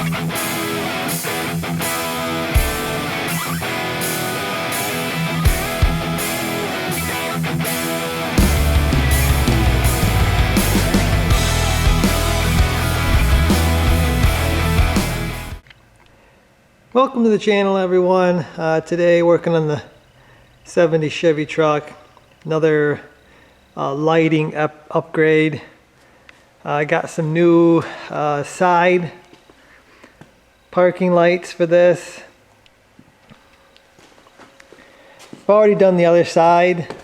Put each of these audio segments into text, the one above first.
Welcome to the channel, everyone. Today working on the 70 Chevy truck. Another lighting upgrade. I got some new side parking lights for this. I've already done the other side.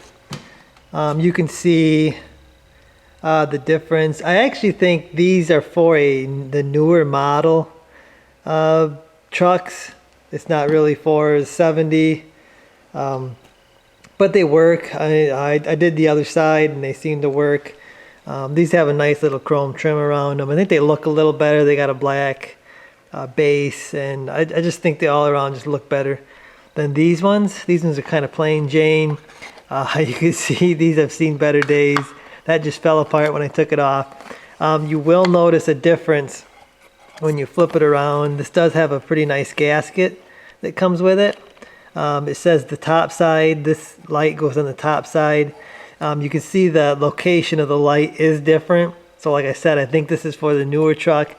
You can see the difference. I actually think these are for the newer model trucks. It's not really for 70, but they work. I did the other side and they seem to work. These have a nice little chrome trim around them. I think they look a little better. They got a black base, and I just think they all around just look better than these ones. These ones are kind of plain Jane. You can see these have seen better days. That just fell apart when I took it off. You will notice a difference when you flip it around. This does have a pretty nice gasket that comes with it. It says the top side. This light goes on the top side. You can see the location of the light is different. So like I said, I think this is for the newer truck,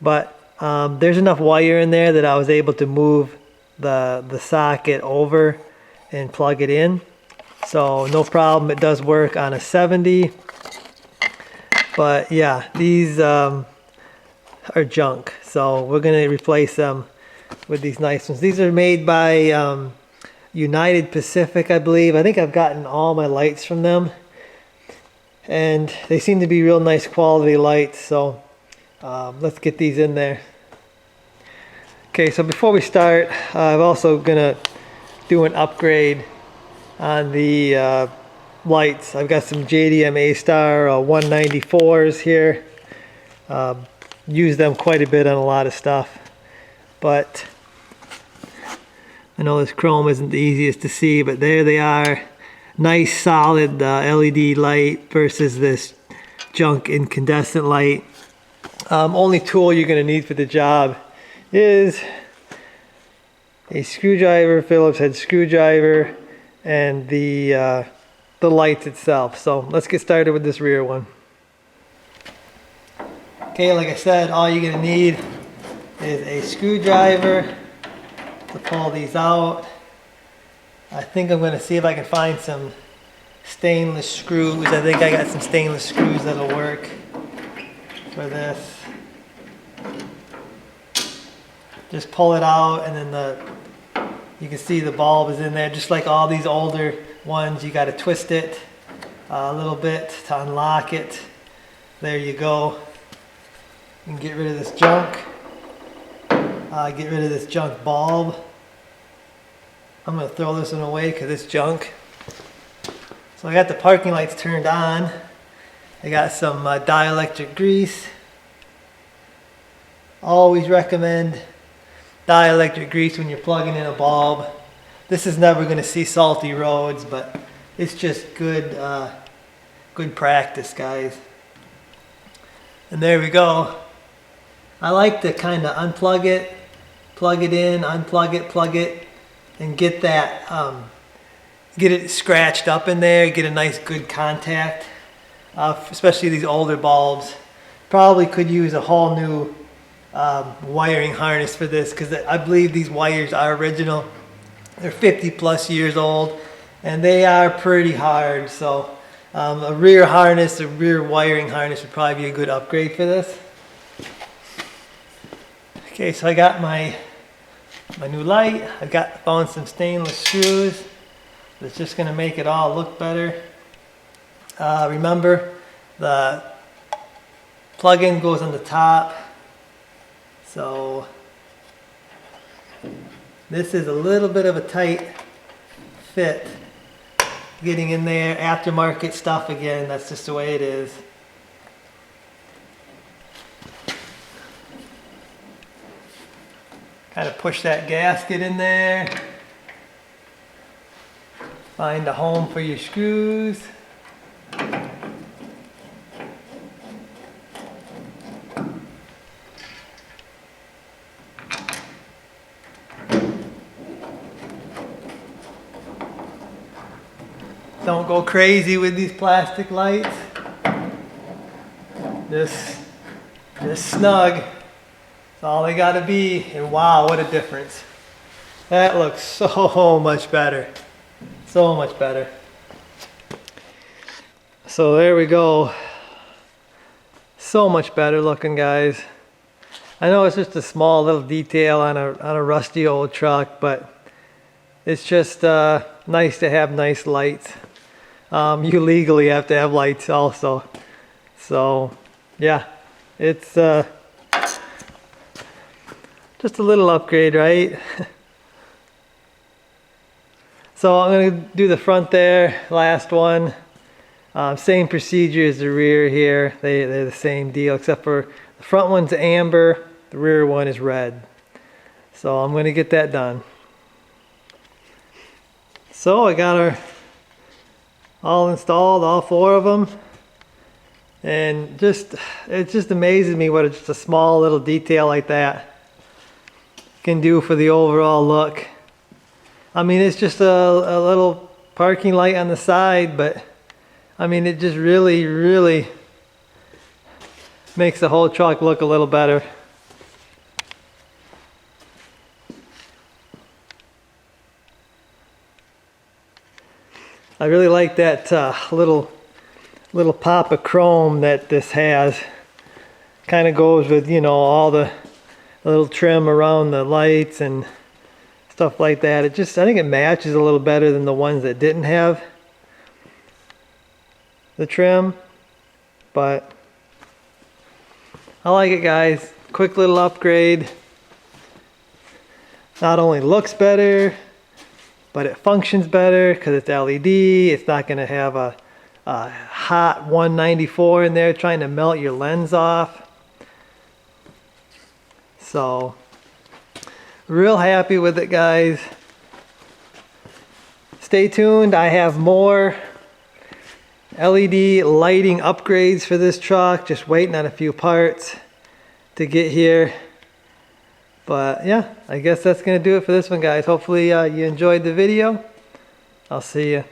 but there's enough wire in there that I was able to move the socket over and plug it in. So no problem, it does work on a 70. But yeah, these are junk, so we're gonna replace them with these nice ones. These are made by United Pacific, I believe. I think I've gotten all my lights from them, and they seem to be real nice quality lights. So let's get these in there. Okay, so before we start, I'm also gonna do an upgrade on the lights. I've got some JDMastar 194s here. Use them quite a bit on a lot of stuff, but I know this chrome isn't the easiest to see, but there they are. Nice solid LED light versus this junk incandescent light. Only tool you're going to need for the job is a screwdriver, Phillips head screwdriver, and the lights itself. So let's get started with this rear one. Okay, like I said, all you're going to need is a screwdriver to pull these out. I think I'm going to see if I can find some stainless screws. I think I got some stainless screws that'll work for this. Just pull it out, and then you can see the bulb is in there. Just like all these older ones, you got to twist it a little bit to unlock it. There you go. You can get rid of this junk. Get rid of this junk bulb. I'm going to throw this one away because it's junk. So I got the parking lights turned on. I got some dielectric grease. Always recommend dielectric grease when you're plugging in a bulb. This is never going to see salty roads, but it's just good practice, guys. And there we go. I like to kind of unplug it, plug it in, unplug it, plug it, and get that, get it scratched up in there, get a nice good contact, especially these older bulbs. Probably could use a whole new wiring harness for this, because I believe these wires are original. They're 50 plus years old, and they are pretty hard. So a rear harness, a rear wiring harness would probably be a good upgrade for this. Okay, so I got my new light. I found some stainless screws. That's just going to make it all look better. Remember, the plug-in goes on the top. So this is a little bit of a tight fit. Getting in there, aftermarket stuff again. That's just the way it is. Kind of push that gasket in there. Find a home for your screws. Don't go crazy with these plastic lights. Just snug. That's all they gotta be. And wow, what a difference. That looks so much better. So much better. So there we go. So much better looking, guys. I know it's just a small little detail on a rusty old truck, but it's just nice to have nice lights. You legally have to have lights also. So yeah, it's just a little upgrade, right? So I'm gonna do the front there, last one. Same procedure as the rear here. They're the same deal, except for the front one's amber, the rear one is red. So I'm gonna get that done. So I got her all installed, all 4 of them. And it just amazes me what just a small little detail like that can do for the overall look. I mean, it's just a little parking light on the side, but I mean, it just really makes the whole truck look a little better. I really like that little pop of chrome that this has. Kind of goes with, you know, all the little trim around the lights and stuff like that. I think it matches a little better than the ones that didn't have the trim, but I like it, guys. Quick little upgrade. Not only looks better, but it functions better because it's LED. It's not going to have a hot 194 in there trying to melt your lens off. So real happy with it, guys. Stay tuned. I have more LED lighting upgrades for this truck. Just waiting on a few parts to get here. But yeah, I guess that's going to do it for this one, guys. Hopefully you enjoyed the video. I'll see you.